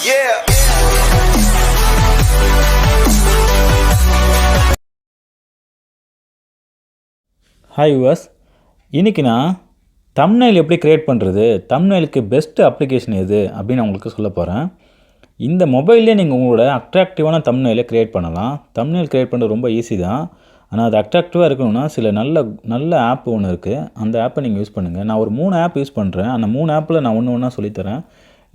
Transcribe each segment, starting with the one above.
Yeah. Hi viewers, இன்றைக்கி நான் thumbnail எப்படி க்ரியேட் பண்ணுறது, தம்ப்நெயிலுக்கு பெஸ்ட்டு அப்ளிகேஷன் எது அப்படின்னு நான் உங்களுக்கு சொல்ல போகிறேன். இந்த மொபைல்லே நீங்கள் உங்களோட அட்ராக்டிவான தம்ப்நெயிலை க்ரியேட் பண்ணலாம். தம்ப்நெயில் க்ரியேட் பண்ணுறது ரொம்ப ஈஸி தான். ஆனால் அது அட்ராக்டிவாக இருக்கணும்னா சில நல்ல ஆப் ஒன்று இருக்குது. அந்த ஆப்பை நீங்கள் யூஸ் பண்ணுங்கள். நான் ஒரு 3 ஆப் யூஸ் பண்ணுறேன். அந்த 3 ஆப்பில் நான் ஒன்று ஒன்றா சொல்லித்தரேன்.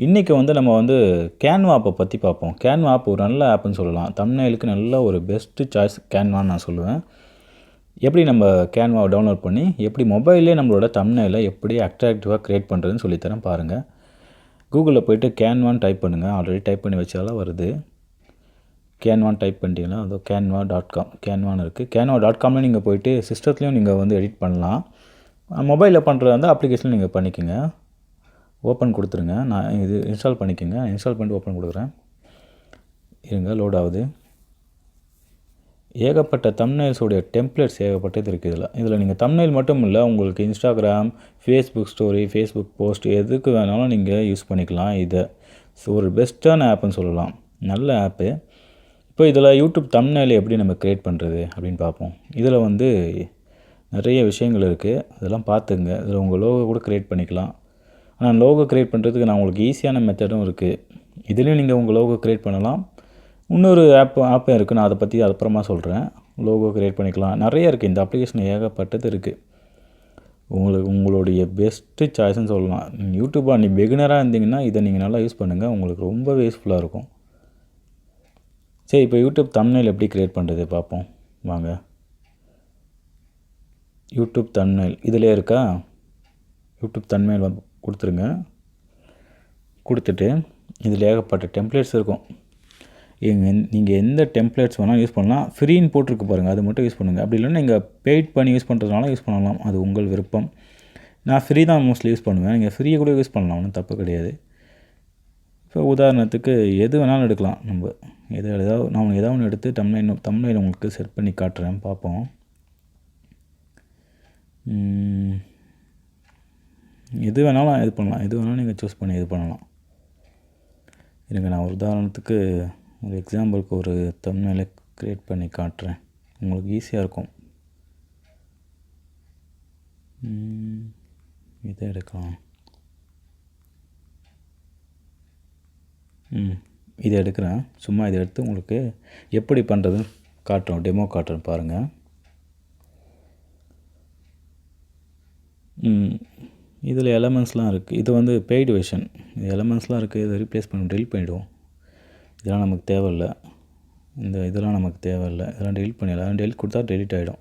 இன்றைக்கி நம்ம கேன்வா ஆப்பை பற்றி பார்ப்போம். கேன்வா ஆப் ஒரு நல்ல ஆப்புன்னு சொல்லலாம். தம்ப்நெயிலுக்கு நல்ல ஒரு பெஸ்ட்டு சாய்ஸ் கேன்வான்னு நான் சொல்லுவேன். எப்படி நம்ம கேன்வாவை டவுன்லோட் பண்ணி எப்படி மொபைல்லே நம்மளோட தம்ப்நெயிலை எப்படி அட்ராக்டிவாக க்ரியேட் பண்ணுறதுன்னு சொல்லித்தரேன் பாருங்கள். கூகுளில் போய்ட்டு கேன்வான்னு டைப் பண்ணுங்கள். ஆல்ரெடி டைப் பண்ணி வச்சாலும் வருது. கேன்வான்னு டைப் பண்ணிட்டீங்கன்னா அதோ canva.com கேன்வான்னு இருக்குது. canva.comல நீங்கள் போய்ட்டு சிஸ்டத்துலேயும் நீங்கள் எடிட் பண்ணலாம். மொபைலில் பண்ணுறதா இருந்தால் அப்ளிகேஷனில் நீங்கள் பண்ணிக்கோங்க. ஓப்பன் கொடுத்துருங்க. நான் இது இன்ஸ்டால் பண்ணிக்கோங்க. இன்ஸ்டால் பண்ணிட்டு ஓப்பன் கொடுக்குறேன். இருங்க, லோட் ஆகுது. ஏகப்பட்ட தம்ப்நெயில்ஸோடைய டெம்ப்ளேட்ஸ் ஏகப்பட்டது இருக்குது. இதில் நீங்கள் தம்ப்நெயில் மட்டும் இல்லை, உங்களுக்கு Instagram, Facebook story, Facebook post எதுக்கு வேணாலும் நீங்கள் யூஸ் பண்ணிக்கலாம். இதை ஒரு பெஸ்ட்டான ஆப்புன்னு சொல்லலாம். நல்ல ஆப்பு. இப்போ இதில் யூடியூப் தம்ப்நெயில் எப்படி நம்ம க்ரியேட் பண்ணுறது அப்படின்னு பார்ப்போம். இதில் நிறைய விஷயங்கள் இருக்குது. அதெல்லாம் பார்த்துங்க. இதில் உங்கள் லோகோ கூட க்ரியேட் பண்ணிக்கலாம். ஆனால் லோகோ க்ரியேட் பண்ணுறதுக்கு நான் உங்களுக்கு ஈஸியான மெத்தடும் இருக்குது. இதுலேயும் நீங்கள் உங்கள் லோகோ க்ரியேட் பண்ணலாம். இன்னொரு ஆப்பும் இருக்குது. நான் அதை பற்றி அப்புறமா சொல்கிறேன். லோகோ க்ரியேட் பண்ணிக்கலாம். நிறைய இருக்குது. இந்த அப்ளிகேஷன் ஏகப்பட்டது இருக்குது. உங்களுடைய பெஸ்ட்டு சாய்ஸ்ன்னு சொல்லலாம். யூடியூப்பாக நீ பிகினராக இருந்தீங்கன்னா இதை நீங்கள் நல்லா யூஸ் பண்ணுங்கள். உங்களுக்கு ரொம்பவே யூஸ்ஃபுல்லாக இருக்கும். சரி, இப்போ யூடியூப் தம்ப்நெயில் எப்படி க்ரியேட் பண்ணுறது பார்ப்போம் வாங்க. யூடியூப் தம்ப்நெயில் இதிலே இருக்கா? யூடியூப் தம்ப்நெயில் கொடுத்துருங்க. கொடுத்துட்டு இதில் ஏகப்பட்ட டெம்ப்ளேட்ஸ் இருக்கும். நீங்கள் எந்த டெம்ப்ளேட்ஸ் வேணாலும் யூஸ் பண்ணலாம். ஃப்ரீன்னு போட்டிருக்கு பாருங்கள், அது மட்டும் யூஸ் பண்ணுங்கள். அப்படி இல்லைன்னா நீங்கள் பெய்ட் பண்ணி யூஸ் பண்ணுறதுனால யூஸ் பண்ணலாம். அது உங்கள் விருப்பம். நான் ஃப்ரீ தான் மோஸ்ட்லி யூஸ் பண்ணுவேன். நீங்கள் ஃப்ரீயை கூட யூஸ் பண்ணலாம், ஒன்றும் தப்பு கிடையாது. இப்போ உதாரணத்துக்கு எது வேணாலும் எடுக்கலாம். நான் ஏதாவது ஒன்று எடுத்து தம்ப்நெயில் உங்களுக்கு செட் பண்ணி காட்டுறேன், பார்ப்போம். எது வேணாலும் இது பண்ணலாம். எது வேணாலும் நீங்கள் சூஸ் பண்ணி இது பண்ணலாம். இருங்க, நான் ஒரு உதாரணத்துக்கு ஒரு எக்ஸாம்பிளுக்கு ஒரு தம்ப்நெயிலை க்ரியேட் பண்ணி காட்டுறேன். உங்களுக்கு ஈஸியாக இருக்கும். இதை எடுக்கலாம். இதை எடுக்கிறேன். சும்மா இதை எடுத்து உங்களுக்கு எப்படி பண்ணுறதுன்னு காட்டுறோம், டெமோ காட்டுறேன் பாருங்கள். இதில் எலமெண்ட்ஸ்லாம் இருக்குது. இது பெய்டு வெர்ஷன். எலமெண்ட்ஸ்லாம் இருக்குது. இதை ரீப்ளேஸ் பண்ணி டெலிட் பண்ணிவிடுவோம். இதெல்லாம் நமக்கு தேவையில்லை. இதெல்லாம் நமக்கு தேவையில்லை. இதெல்லாம் டெலிட் பண்ணிடலாம். டெலிட் கொடுத்தா டெலிட் ஆகிடும்.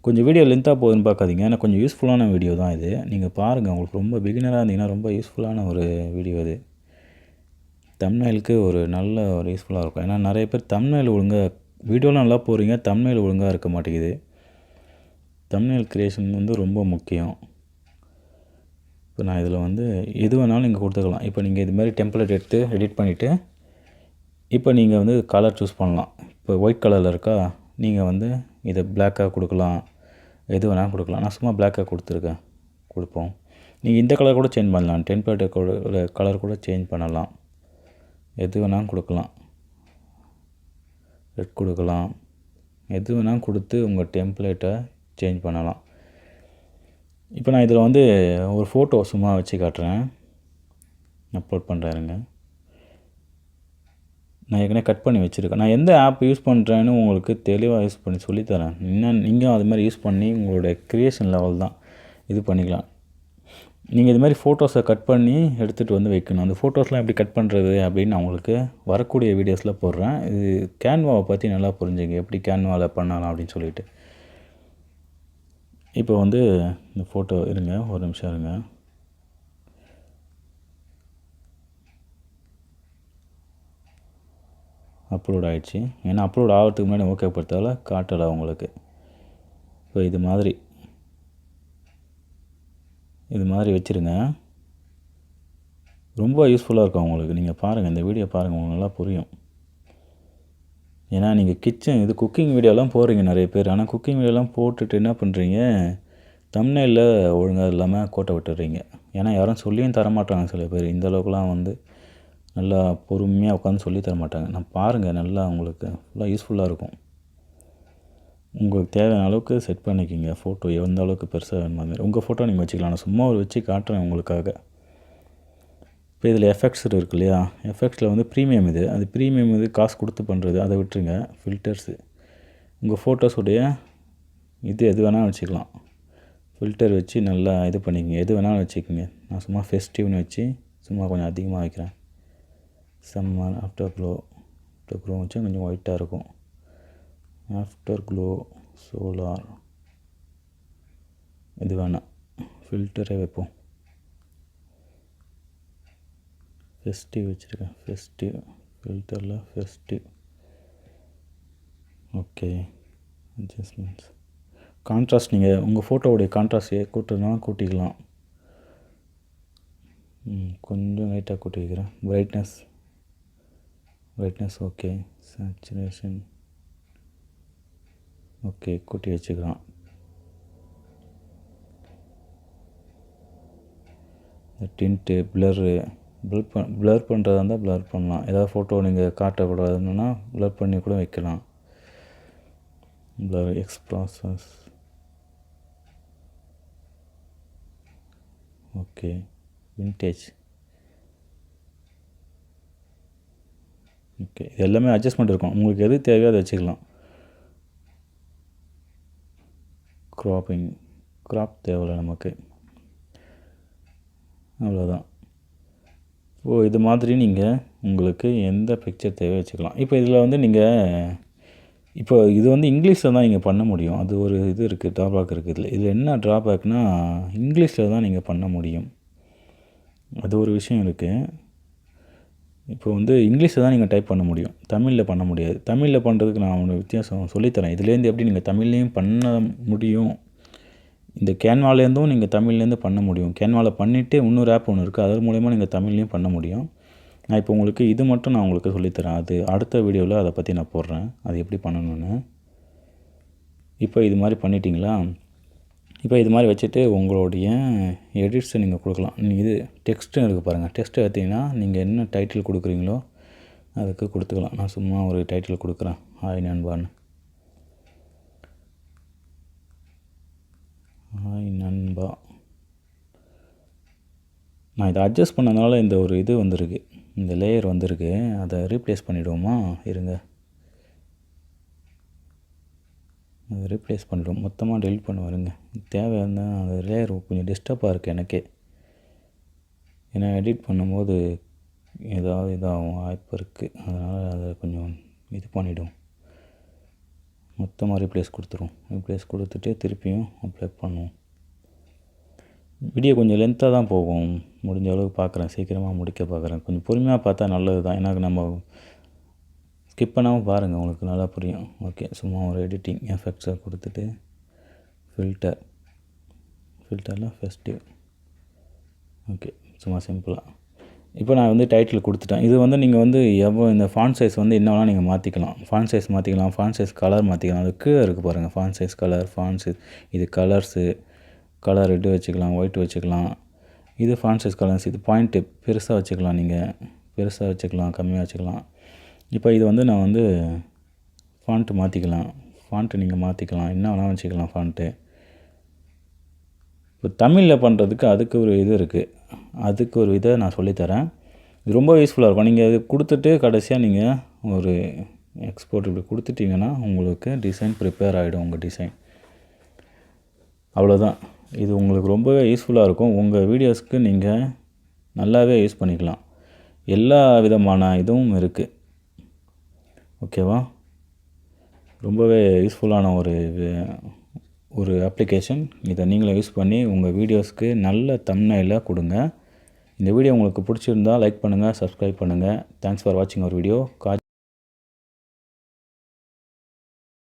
கொஞ்சம் வீடியோ லென்த்தாக போகுதுன்னு பார்க்காதீங்க. ஏன்னா கொஞ்சம் யூஸ்ஃபுல்லான வீடியோ தான் இது. நீங்கள் பாருங்கள். உங்களுக்கு ரொம்ப பிகினராக இருந்தீங்கன்னா ரொம்ப யூஸ்ஃபுல்லான ஒரு வீடியோ இது. தம்ப்நெயிலுக்கு ஒரு நல்ல ஒரு யூஸ்ஃபுல்லாக இருக்கும். ஏன்னா நிறைய பேர் தம்ப்நெயில் ஒழுங்காக வீடியோலாம் நல்லா போகிறீங்க, தம்ப்நெயில் ஒழுங்காக இருக்க மாட்டேங்குது. தம்ப்நெயில் க்ரியேஷன் ரொம்ப முக்கியம். இப்போ நான் இதில் எது வேணாலும் நீங்கள் கொடுத்துக்கலாம். இப்போ நீங்கள் இது மாதிரி டெம்ப்ளேட் எடுத்து எடிட் பண்ணிவிட்டு இப்போ நீங்கள் கலர் சூஸ் பண்ணலாம். இப்போ ஒயிட் கலரில் இருக்கா, நீங்கள் இதை பிளாக்காக கொடுக்கலாம். எது வேணாலும் கொடுக்கலாம். நான் சும்மா பிளாக்காக கொடுப்போம். நீங்கள் இந்த கலர் கூட சேஞ்ச் பண்ணலாம். டெம்ப்ளேட் கலர் கூட சேஞ்ச் பண்ணலாம். எது வேணாலும் கொடுக்கலாம். ரெட் கொடுக்கலாம். எது வேணாலும் கொடுத்து உங்கள் டெம்ப்ளேட்டை சேஞ்ச் பண்ணலாம். இப்போ நான் இதில் ஒரு ஃபோட்டோ சும்மா வச்சு காட்டுறேன். அப்லோட் பண்ணுறாருங்க. நான் ஏற்கனவே கட் பண்ணி வச்சுருக்கேன். நான் எந்த ஆப் யூஸ் பண்ணுறேன்னு உங்களுக்கு தெளிவாக யூஸ் பண்ணி சொல்லித்தரேன். நீங்கள் அது மாதிரி யூஸ் பண்ணி உங்களோட க்ரியேஷன் லெவல் தான் இது பண்ணிக்கலாம். நீங்கள் இது மாதிரி ஃபோட்டோஸை கட் பண்ணி எடுத்துகிட்டு வைக்கணும். அந்த ஃபோட்டோஸ்லாம் எப்படி கட் பண்ணுறது அப்படின்னு நான் உங்களுக்கு வரக்கூடிய வீடியோஸில் போடுறேன். இது கேன்வாவை பற்றி நல்லா புரிஞ்சுங்க, எப்படி கேன்வாவில் பண்ணலாம் அப்படின்னு சொல்லிட்டு. இப்போ இந்த ஃபோட்டோ இருங்க, ஒரு நிமிஷம் இருங்க. அப்லோட் ஆகிடுச்சு. ஏன்னா அப்லோட் ஆகிறதுக்கு முன்னாடி ஓகே படுத்தால காட்டலை உங்களுக்கு. இப்போ இது மாதிரி வச்சுருங்க. ரொம்ப யூஸ்ஃபுல்லாக இருக்கும் உங்களுக்கு. நீங்கள் பாருங்கள், இந்த வீடியோ பாருங்கள், உங்களுக்கு நல்லா புரியும். ஏன்னா நீங்கள் குக்கிங் வீடியோலாம் போடுறீங்க நிறைய பேர். ஆனால் குக்கிங் வீடியோலாம் போட்டுட்டு என்ன பண்ணுறீங்க, தம்ப்நெயிலில் ஒழுங்காக இல்லாமல் கோட்டை விட்டுடுறீங்க. ஏன்னா யாரும் சொல்லியும் தரமாட்டாங்க சில பேர். இந்த அளவுக்குலாம் நல்லா பொறுமையாக உட்காந்து சொல்லி தர மாட்டாங்க. நான் பாருங்கள், நல்லா உங்களுக்கு ஃபுல்லாக யூஸ்ஃபுல்லாக இருக்கும். உங்களுக்கு தேவையான அளவுக்கு செட் பண்ணிக்கிங்க. ஃபோட்டோ எந்த அளவுக்கு பெருசாக வேணுமோ அதுமாதிரி உங்கள் ஃபோட்டோ நீங்கள் வச்சுக்கலாம். நான் சும்மா ஒரு வச்சு காட்டுறேன் உங்களுக்காக. இப்போ இதில் எஃபெக்ட்ஸ் இருக்குது இல்லையா, எஃபெக்ட்ஸில் வந்து ப்ரீமியம் இது. அது ப்ரீமியம் இது காசு கொடுத்து பண்ணுறது, அதை விட்டுருங்க. ஃபில்டர்ஸு உங்கள் ஃபோட்டோஸுடைய எது வேணாலும் வச்சுக்கலாம். ஃபில்டர் வச்சு நல்லா இது பண்ணிக்கங்க, எது வேணாலும் வச்சுக்கோங்க. நான் சும்மா ஃபெஸ்டிவ்னு வச்சு சும்மா கொஞ்சம் அதிகமாக வைக்கிறேன். சம்மர் ஆஃப்டர் க்ளோ வச்சு கொஞ்சம் ஒயிட்டாக இருக்கும். ஆஃப்டர் க்ளோ சோலார் இது வேணாம், ஃபில்டரே வைப்போம். ஃபெஸ்டிவ் வச்சுருக்கேன், ஃபெஸ்டிவ் ஃபில்டரில் ஃபெஸ்டிவ். ஓகே, அட்ஜஸ்ட்மெண்ட்ஸ் கான்ட்ராஸ்ட் நீங்கள் உங்கள் ஃபோட்டோவுடைய கான்ட்ராஸ்ட் கூட்டுறதுனா கூட்டிக்கலாம். கொஞ்சம் லைட்டாக கூட்டி வைக்கிறேன். Brightness okay. சேச்சுரேஷன் ஓகே, கூட்டி வச்சுக்கலாம். டிண்ட்டு ப்ளர் பண்ணுறதா இருந்தால் ப்ளர் பண்ணலாம். ஏதாவது ஃபோட்டோ நீங்கள் காட்டக்கூடாதுன்னா ப்ளர் பண்ணி கூட வைக்கலாம். ப்ளர் எக்ஸ்ப்ராசஸ் ஓகே. Vintage okay. இது எல்லாமே அட்ஜஸ்ட்மெண்ட் இருக்கும், உங்களுக்கு எது தேவையோ அதை வச்சுக்கலாம். கிராப் தேவையில்லை நமக்கு, அவ்வளோதான். இது மாதிரி நீங்கள் உங்களுக்கு எந்த பிக்சர் தேவையோ வச்சுக்கலாம். இப்போ இதில் வந்து நீங்கள் இப்போ இது வந்து இங்கிலீஷில் தான் நீங்கள் பண்ண முடியும். அது ஒரு இது இருக்குது, ட்ராபேக் இருக்குது. இதில் என்ன ட்ராபேக்னால் இங்கிலீஷில் தான் நீங்கள் பண்ண முடியும். அது ஒரு விஷயம் இருக்குது. இப்போ வந்து இங்கிலீஷில் தான் நீங்கள் டைப் பண்ண முடியும், தமிழில் பண்ண முடியாது. தமிழில் பண்ணுறதுக்கு நான் ஒன்று வித்தியாசம் சொல்லித்தரேன். இதுலேருந்து எப்படி நீங்கள் தமிழ்லேயும் பண்ண முடியும், இந்த கேன்வாலேருந்தும் நீங்கள் தமிழ்லேருந்து பண்ண முடியும். கேன்வாவில் பண்ணிவிட்டு இன்னொரு ஆப் ஒன்று இருக்குது, அது மூலயமா நீங்கள் தமிழ்லேயும் பண்ண முடியும். நான் இப்போ உங்களுக்கு இது மட்டும் நான் உங்களுக்கு சொல்லித்தரேன். அது அடுத்த வீடியோவில் அதை பற்றி நான் போடுறேன், அது எப்படி பண்ணணுன்னு. இப்போ இது மாதிரி பண்ணிட்டீங்களா? இப்போ இது மாதிரி வச்சுட்டு உங்களுடைய எடிட்ஸை நீங்கள் கொடுக்கலாம். இது டெக்ஸ்ட்டு இருக்குது பாருங்கள். டெக்ஸ்ட்டு எடுத்திங்கன்னா நீங்கள் என்ன டைட்டில் கொடுக்குறீங்களோ அதுக்கு கொடுத்துக்கலாம். நான் சும்மா ஒரு டைட்டில் கொடுக்குறேன், ஹாய் நண்பான்னு. ஹாய் நண்பா. நான் இதை அட்ஜஸ்ட் பண்ணதுனால இந்த ஒரு இது வந்திருக்கு, இந்த லேயர் வந்திருக்கு. அதை ரீப்ளேஸ் பண்ணிவிடுவோமா? இருங்க, அதை ரீப்ளேஸ் பண்ணிவிடுவோம். மொத்தமாக டெலிட் பண்ண வருங்க. தேவையான அந்த லேயர் கொஞ்சம் டிஸ்டர்பாக இருக்குது எனக்கே. ஏன்னா எடிட் பண்ணும்போது ஏதாவது இதாகும் வாய்ப்பு இருக்குது. அதனால் அதை கொஞ்சம் இது பண்ணிவிடும். மொத்தமாக ரீப்ளேஸ் கொடுத்துருவோம். ரீப்ளேஸ் கொடுத்துட்டு திருப்பியும் அப்ளை பண்ணுவோம். வீடியோ கொஞ்சம் லென்த்தாக தான் போகும், முடிஞ்ச அளவுக்கு பார்க்குறேன், சீக்கிரமாக முடிக்க பார்க்குறேன். கொஞ்சம் பொறுமையாக பார்த்தா நல்லது தான். ஏன்னா நம்ம ஸ்கிப் பண்ணாமல் பாருங்கள், உங்களுக்கு நல்லா புரியும். ஓகே, சும்மா ஒரு எடிட்டிங் எஃபெக்ட்ஸை கொடுத்துட்டு ஃபில்டரில் ஃபெஸ்டிவ் ஓகே, சும்மா சிம்பிளாக. இப்போ நான் வந்து டைட்டில் கொடுத்துட்டேன். இது வந்து நீங்கள் வந்து இந்த ஃபாண்ட் சைஸ் வந்து என்ன வேணால் நீங்கள் மாற்றிக்கலாம். ஃபாண்ட் சைஸ் மாற்றிக்கலாம், ஃபாண்ட் சைஸ் கலர் மாற்றிக்கலாம். அது கீழே இருக்குது பாருங்கள், font size colour, font size. இது கலர் ரெட்டு வச்சுக்கலாம், ஒயிட் வச்சுக்கலாம். இது ஃபாண்ட் சைஸ் கலர்ஸ். இது பாயிண்ட்டு பெருசாக வச்சுக்கலாம், நீங்கள் பெருசாக வச்சுக்கலாம், கம்மியாக வச்சுக்கலாம். இப்போ இது வந்து நான் வந்து ஃபாண்ட்டு மாற்றிக்கலாம். ஃபாண்ட்டு நீங்கள் மாற்றிக்கலாம், என்ன வேணால் வச்சுக்கலாம் ஃபாண்ட்டு. இப்போ தமிழில் பண்ணுறதுக்கு அதுக்கு ஒரு இது இருக்குது, அதுக்கு ஒரு இதை நான் சொல்லித்தரேன். இது ரொம்ப யூஸ்ஃபுல்லாக இருக்கும். நீங்கள் இது கொடுத்துட்டு கடைசியாக நீங்கள் ஒரு எக்ஸ்போர்ட் இப்படி கொடுத்துட்டிங்கன்னா உங்களுக்கு டிசைன் ப்ரிப்பேர் ஆகிடும், உங்கள் டிசைன். அவ்வளோதான். இது உங்களுக்கு ரொம்பவே யூஸ்ஃபுல்லாக இருக்கும். உங்கள் வீடியோஸ்க்கு நீங்கள் நல்லாவே யூஸ் பண்ணிக்கலாம். எல்லா விதமான இதுவும் இருக்குது, ஓகேவா? ரொம்பவே யூஸ்ஃபுல்லான ஒரு அப்ளிகேஷன். இதை நீங்களும் யூஸ் பண்ணி உங்கள் வீடியோஸ்க்கு நல்ல தம்ப்நெயிலை கொடுங்க. இந்த வீடியோ உங்களுக்கு பிடிச்சிருந்தால் லைக் பண்ணுங்கள், சப்ஸ்கிரைப் பண்ணுங்கள். தேங்க்ஸ் ஃபார் வாட்சிங் அவர் வீடியோ.